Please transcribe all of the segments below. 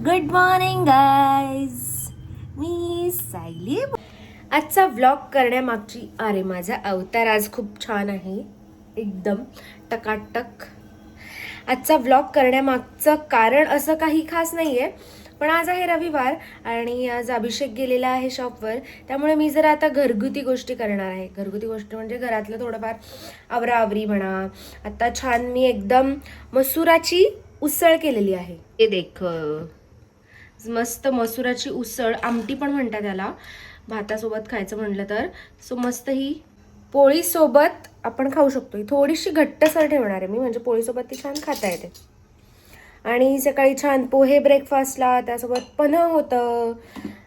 Good morning guys, मी सायली. आजचा vlog करण्यामागची अरे माझा अवतार आज खूप छान आहे, एकदम टकाटक. आजचा व्लॉग करण्यामागचं कारण असं काही खास नाही आहे, पण आज आहे रविवार आणि आज अभिषेक गेलेला आहे शॉपवर, त्यामुळे मी जरा आता घरगुती गोष्टी करणार आहे. घरगुती गोष्टी म्हणजे घरातलं थोडंफार आवराआवरी म्हणा. आता छान मी एकदम मसुराची उसळ केलेली आहे. हे देख, मस्त मसुराची उसळ, आमटी पण म्हणतात त्याला, भातासोबत खायचं म्हटलं तर. सो मस्त ही पोळीसोबत आपण खाऊ शकतो. थोडीशी घट्टसर ठेवणार आहे मी, म्हणजे पोळीसोबत ती छान खाता येते. आणि सकाळी छान पोहे ब्रेकफास्टला, त्यासोबत पन्ह होतं.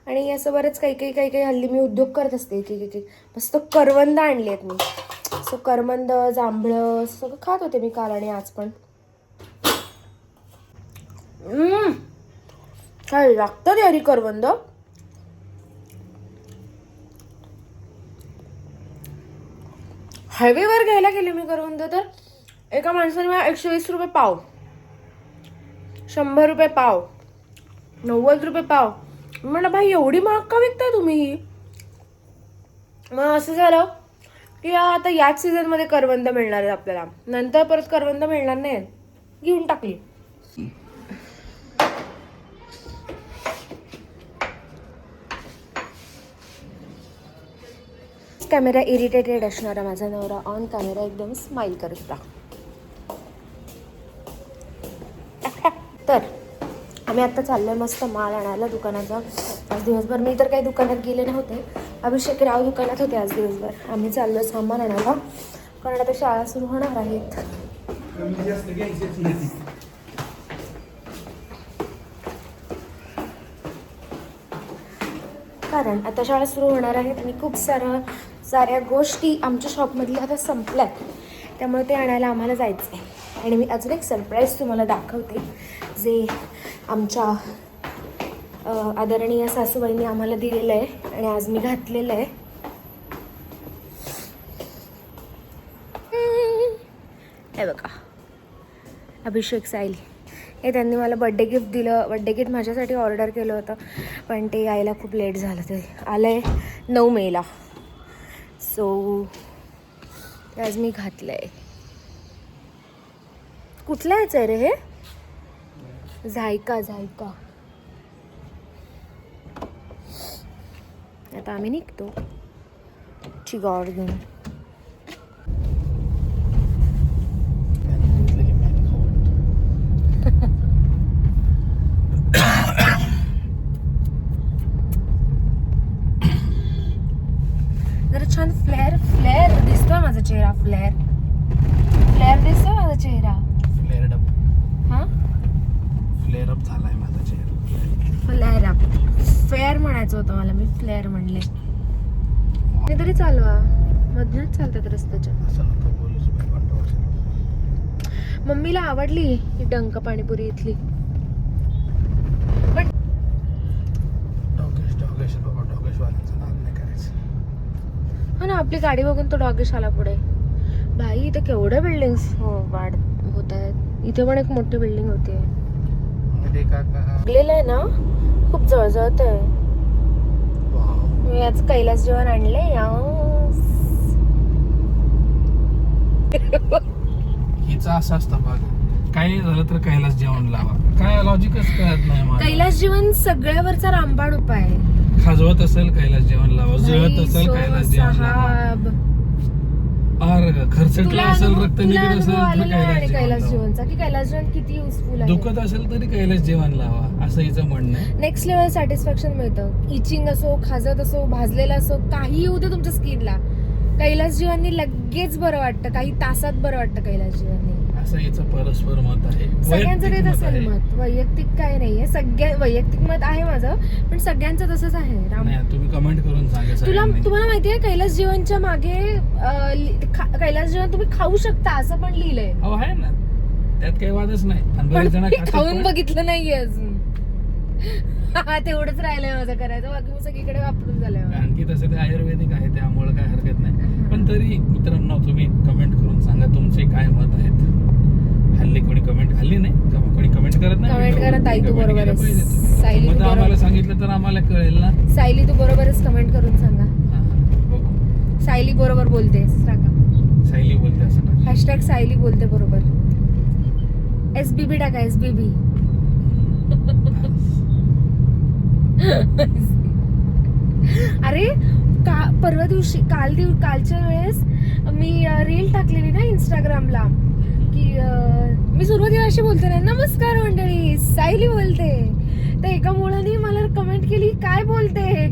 आणि असं बरंच काही हल्ली मी उद्योग करत असते. की मस्त करवंद आणली आहेत मी. सो करवंद, जांभळं सगळं खात होते मी काल आणि आज पण. काय लागतं यारी करवंद. हायवेवर घ्यायला गेले मी करवंद, तर एका माणसाने मला 120 रुपये पाव, 100 रुपये पाव, 90 रुपये पाव. म्हणलं भाई एवढी महाग का विकता तुम्ही. मग असं झालं की आता याच सीझनमध्ये करवंद मिळणार आहेत आपल्याला, नंतर परत करवंद मिळणार नाही, घेऊन टाकली. कॅमेरा इरिटेटेड असणारा माझा नवरा ऑन कॅमेरा एकदम स्माइल करत होता. तर आम्ही आता चाललोय मस्त माल आणायला दुकानाचा. आज दिवसभर मी तर काही दुकानात गेले नव्हते, अभिषेक राव दुकानात होते आज दिवसभर. आम्ही चाललोय सामान आणायला, कारण आता शाळा सुरू होणार आहेत. कारण आता शाळा सुरू होणार आहेत आणि खूप साऱ्या गोष्टी आमच्या शॉपमधल्या आता संपल्यात, त्यामुळे ते आणायला आम्हाला जायचं आहे. आणि मी अजून एक सरप्राईज तुम्हाला दाखवते, जे आमच्या आदरणीय सासूबाईंनी आम्हाला दिलेलं आहे आणि आज मी घातलेलं आहे. हे बघा, अभिषेक सायली हे त्यांनी मला बड्डे गिफ्ट दिलं. बड्डे गिफ्ट माझ्यासाठी ऑर्डर केलं होतं, पण ते यायला खूप लेट झालं. ते आलं आहे 9 मेला. सो ते आज मी घातलं आहे. कुठलं यायचं आहे रे हे? झायका. आता आम्ही निघतो चिगॉड घेऊन. जरा छान फ्लेअर दिसतोय माझा चेहरा. फ्लेअर दिसतोय माझा चेहरा. फ्लेअर अप झालाय माझा चेहरा. फ्लेअर अप, फेअर म्हणायचं होतं मला, मी फ्लेअर म्हणले. ते तरी चालवा, मधनच चालतात रस्त्याच्या. मम्मीला आवडली ही डंक पाणीपुरी इथली. पण हो ना, आपली गाडी बघून तो डॉगेश आला पुढे. भाई इथे केवढ्या बिल्डिंग्स वाढ होत आहेत. इथे पण एक मोठी बिल्डिंग होती, लागलेलं आहे ना, खूप जळजळत आहे. मी आज कैलास जेवण आणलंय. हिचा असं असतं बघ, काही झालं तर कैलास जेवण लावा. काय लॉजिकच कळत नाही मला. कैलास जेवण सगळ्यावरचा रामबाण उपाय आहे. खाजवत असेल कैलास जेवण लावा, जळत असेल कैलास जेवण लावा, खर्चटला असेल, रक्त निघत असेल तर कैलास जेवणचा की कैलास जेवण किती युजफुल आहे. दुखत असेल तरी कैलास जेवण लावा, असं हिचं म्हणणं आहे. नेक्स्ट लेवल सॅटिस्फॅक्शन मिळतं. इचिंग असो, खाजत असो, भाजलेलं असो, काही येऊ दे तुमच्या स्किनला, कैलास जीवांनी लगेच बरं वाटतं. काही तासात बरं वाटतं कैलास जीवांनी. असं याचं परस्पर मत आहे. सगळ्यांचं तेच असेल मत, वैयक्तिक काय नाहीये. वैयक्तिक मत आहे माझं, पण सगळ्यांचं तसंच आहे. तुम्ही कमेंट करून सांगा. तुम्हाला माहितीये कैलास जीवनच्या मागे कैलास जीवन तुम्ही खाऊ शकता असं पण लिहिलंय. हो आहे ना, त्यात काही वादच नाही. खाऊन बघितलं नाहीये अजून. तेवढंच राहिलंय माझं करायचं, बाकी मी सगळीकडे वापरून झालंय. आणखी तसं ते आयुर्वेदिक आहे, त्यामुळे काय हरकत नाही. पण तरी मित्रांनो, तुम्ही कमेंट करून सांगा तुमचे काय मत आहेत. हल्ली कोणी कमेंट, हल्ली नाही कोणी कमेंट करत नाही. ताई तू Comment बरोबर केलं पाहिजे आहेस. तुम्ही. सायली तू मग आम्हाला बरोबर, सांगितलं तर आम्हाला कळेल ना. सायली तू बरोबरच कमेंट करून सांगा. हा, बघू. सायली बरोबर बोलते टाका. सायली बोलते असं टाक. हॅशटॅग सायली बोलते बरोबर. SBB टाका SBB. अरे परवा दिवशी कालच्या वेळेस मी रील टाकलेली ना इंस्टाग्रामला की मी सुरुवातीला अशी बोलते ना, नमस्कार मंडळी सायली बोलते. तर एका मुलाने मला कमेंट केली, काय बोलते,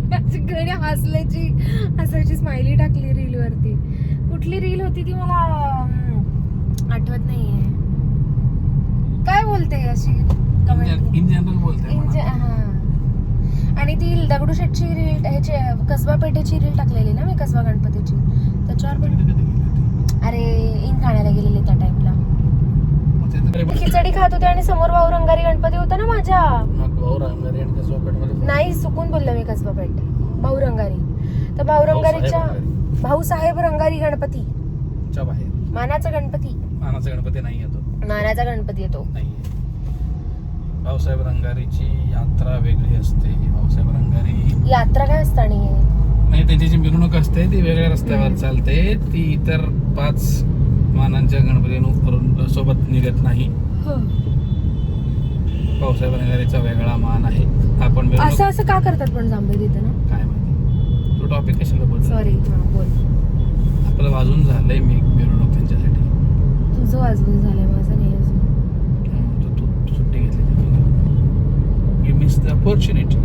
गणे हसायची स्माइली टाकली रील वरती. कुठली रील होती ती मला आठवत नाहीये. काय बोलते अशी कमेंट इन जनरल बोलते म्हणा. हा. आणि ती दगडूशेठची रील, ह्याची कसबा पेठेची रील टाकलेली ना मी, कसबा गणपतीची. त्याच्यावर पण कधी गेली होती? अरे इन खाण्याला गेलेली त्या टाइमला. मग ते तर खिचडी खात होते आणि समोर भाऊ रंगारी गणपती होता ना माझ्या. मग भाऊ रामगारी आणि कसबा पेठमध्ये नाही चुकून बोलले मी, कसबा पेठ भाऊ रंगारी. तर भाऊ रंगारीच्या भाऊसाहेब रंगारी गणपती, च्या बाहेर मानाचा गणपती. मानाचा गणपती नाही येतो. मानाचा गणपती येतो. नाही. भाऊसाहेब रंगारीची यात्रा वेगळी असते. भाऊसाहेब रंगारी यात्रा काय असतं आणि नाही, त्यांची जी मिरवणूक असते ती वेगळ्या रस्त्यावर चालते. ती इतर 5 मानांच्या गणपती सोबत निघत नाही. भाऊसाहेब रंगारीचा वेगळा मान आहे. आपण मिरवणूक असं का करतात पण जांभई तिथे ना? काय माहिती. तो टॉपिक कशाला बोल. सॉरी बोल. आपलं वाजून झालंय मी मिरवणूक त्यांच्यासाठी. तुझं वाजवून झालंय, माझं नाही अजून. तू सुट्टी घेतली. You miss the opportunity.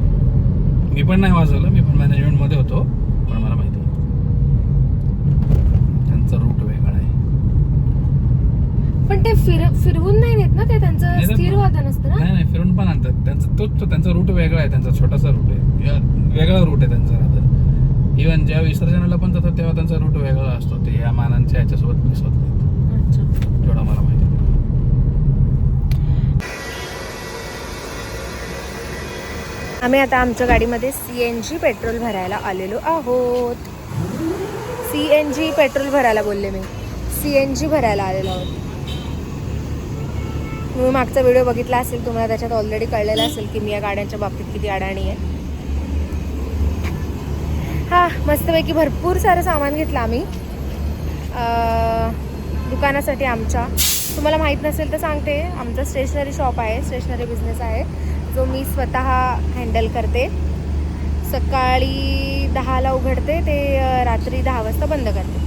मी पण नाही वाजवलं, मी पण मॅनेजमेंट मध्ये होतो, पण मला माहिती त्यांचा रूट वेगळा आहे. पण ते फिरवून नाही नेत ना, ते त्यांचं स्थिर वादन असतं ना. नाही फिरून पण आणतात. त्यांचा रूट वेगळा आहे. त्यांचा छोटासा रूट आहे, वेगळा रूट आहे त्यांचा. राहतं इव्हन जेव्हा विसर्जनाला पण जातात तेव्हा त्यांचा रूट वेगळा असतो. ते या मानांच्या ह्याच्यासोबत मिस होत नाही. अच्छा. जेवढा मला माहिती. आम्ही आता आमच्या गाडीमध्ये CNG पेट्रोल भरायला आलेलो आहोत. CNG पेट्रोल भरायला बोलले मी, CNG भरायला आलेलो आहोत. तुम्ही मागचा व्हिडिओ बघितला असेल, तुम्हाला त्याच्यात ऑलरेडी कळलेलं असेल की मी या गाड्यांच्या बाबतीत किती अडाणी आहे. हा, मस्तपैकी भरपूर सारं सामान घेतलं आम्ही दुकानासाठी आमच्या. तुम्हाला माहीत नसेल तर सांगते, आमचा स्टेशनरी शॉप आहे, स्टेशनरी बिझनेस आहे, जो मी स्वतः हँडल करते. सकाळी 10ला उघडते ते रात्री 10 वाजता बंद करते.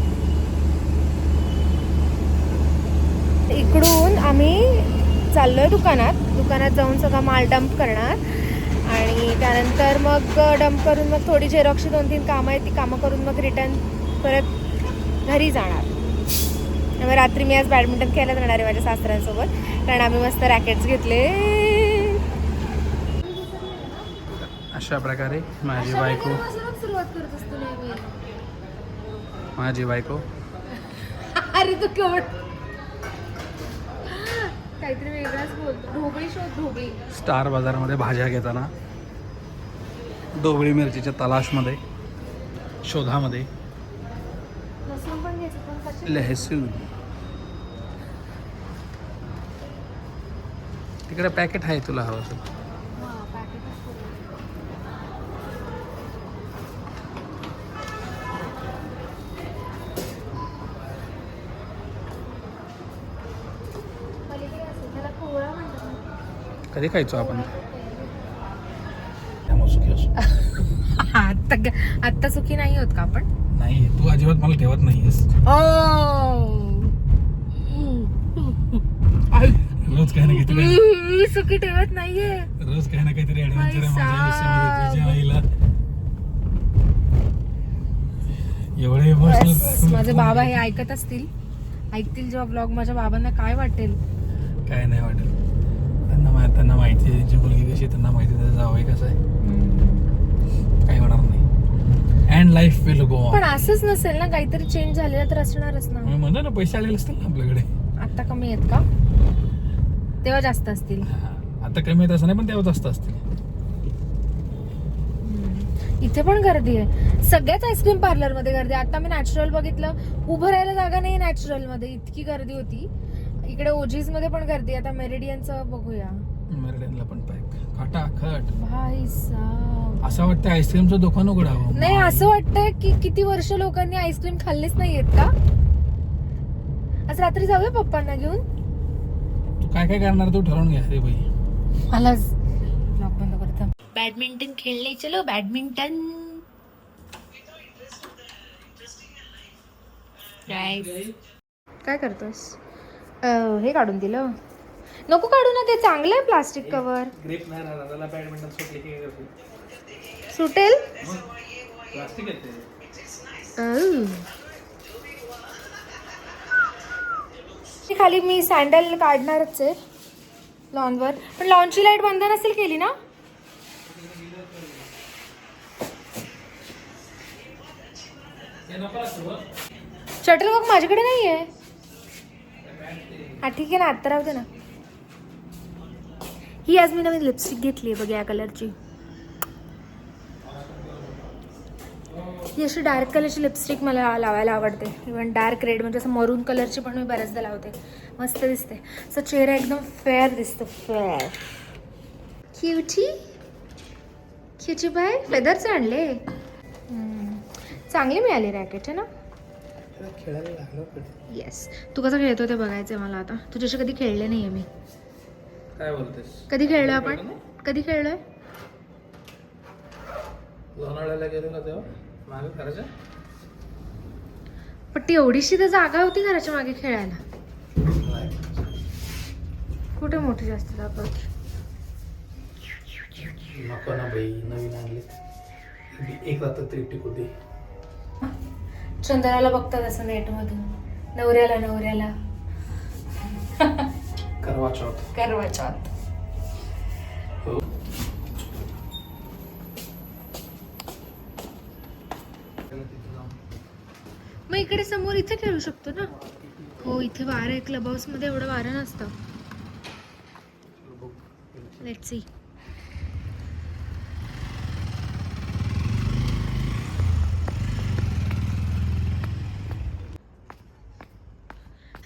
इकडून आम्ही चाललोय दुकानात जाऊन सगळा माल डंप करणार आणि त्यानंतर मग डंप करून मग थोडी झेरॉक्सची 2-3 कामं आहेत, ती कामं करून मग रिटर्न परत घरी जाणार. त्यामुळे रात्री मी आज बॅडमिंटन खेळायला जाणार आहे माझ्या सासऱ्यांसोबत, कारण आम्ही मस्त रॅकेट्स घेतले. अशा प्रकारे माझी बायको सुरुवात करत असतो नेहमी. माझी बायको अरे तू केवढ काहीतरी वेगळाच बोलतो. ढोबळी शोध, ढोबळी. स्टार बाजारमध्ये भाज्या घेताना ढोबळी मिरचीच्या तलाशमध्ये, शोधामध्ये. लसूण पण घ्यायचं, पण कशी? लहसून तिकडे पॅकेट आहे, तुला हवं असेल. कधी खायचो आपण. त्यामुळे सुखी असो. आत्ता सुखी नाही होत का आपण? नाही, तू अजिबात मला ठेवत नाहीयेस. रोज काही ना काहीतरी सुखी ठेवत नाहीये. रोज काही ना काहीतरी ऍडव्हेंचर आहे माझ्या आयुष्यामध्ये. तुझ्या आईला एवढे इमोशनल. माझे बाबा हे ऐकत ऐकतील जेव्हा ब्लॉग, माझ्या बाबांना काय वाटेल? काय नाही वाटेल. त्यांना माहिती आहे त्यांची मुलगी कशी, त्यांना माहिती आहे त्याचा जावई कसं आहे. काही होणार नाही. And life will go on. पण असंच नसेल ना, काहीतरी चेंज झालेला तर असणारच ना. मी म्हणतो ना, पैसे आलेले असतील ना आपल्याकडे. आता कमी आहेत का? तेव्हा जास्त असतील. आता कमी आहेत असं नाही, पण तेव्हा जास्त असतील. इथे पण गर्दी आहे, सगळ्याच आईस्क्रीम पार्लर मध्ये गर्दी. आता मी नॅचरल बघितलं, उभं राहायला जागा नाही नॅचरल मध्ये, इतकी गर्दी होती. इकडे ओजीज मध्ये पण गर्दी. आता मेरिडियनचं बघूया. मेरिडियनला पण पॅक खटाखट. भाई साहब. असं वाटतं आईस्क्रीमचं दुकान उघडावं. नाही असं वाटतंय की किती वर्ष लोकांनी आईस्क्रीम खाल्लीच नाहीयेत का. आज रात्री जाऊया पप्पांना घेऊन. तू काय काय करणार तू ठरवून घ्या रे बाई. मला ब्लॉग बंद करता. बॅडमिंटन खेळणे चलो बॅडमिंटन. काय करतोस. हे काढून दिलं. नको काढू ना ते चांगलं आहे प्लास्टिक कवर. ग्रिप नाही राहणार त्याला बॅडमिंटन सुटले की काय करतो. सुटेल. प्लास्टिक आहे ते. खाली मी सँडल काढणारच आहे लॉनवर. पण लॉनची लाईट बंद नसेल केली ना. शटलकॉक माझ्याकडे नाही आहे. हा ठीक आहे ना आत्ता राहू दे ना. ही आज मी नवीन लिपस्टिक घेतली आहे बघ या कलरची. ही अशी डार्क कलरची लिपस्टिक मला लावायला आवडते. इव्हन डार्क रेड म्हणजे असं मरून कलरची पण मी बऱ्याचदा लावते. मस्त दिसते. असं चेहरा एकदम फेअर दिसतो. Fair cutie cutie bye. फेदरचे आणले. चांगली मिळाली रॅकेट आहे ना. खेळायला लागलो. येस. तू कसं खेळतो ते बघायचं मला आता. तुझ्याशी कधी खेळले नाही आहे मी. काय बोलतेस. कधी खेळलोय आपण. कधी खेळलोय. लोणावळ्याला गेलो ना तेव्हा मागे करायचं. पण ती एवढीशी तर जागा होती घराच्या मागे खेळायला. कुठे मोठी जास्त जागा होती. नको ना बाई नवीन आणली. एक रात्र तरी टिकू दे. चंद्राला बघतात असं नेट मधून. नवऱ्याला नवऱ्याला करवा चौथ. करवा चौथ. हो. मग इकडे समोर इथे खेळू शकतो ना. हो इथे वारं आहे. क्लब हाऊस मध्ये एवढं वारं नसतं. Let's see.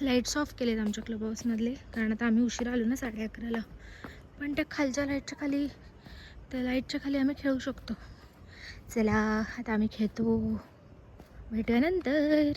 लाईट्स ऑफ केलेत आमच्या क्लब हाऊसमधले कारण आता आम्ही उशिरा आलो ना 11:30ला. पण त्या खालच्या लाईटच्या खाली त्या लाईटच्या खाली आम्ही खेळू शकतो. चला आता आम्ही खेळतो. भेटूया नंतर.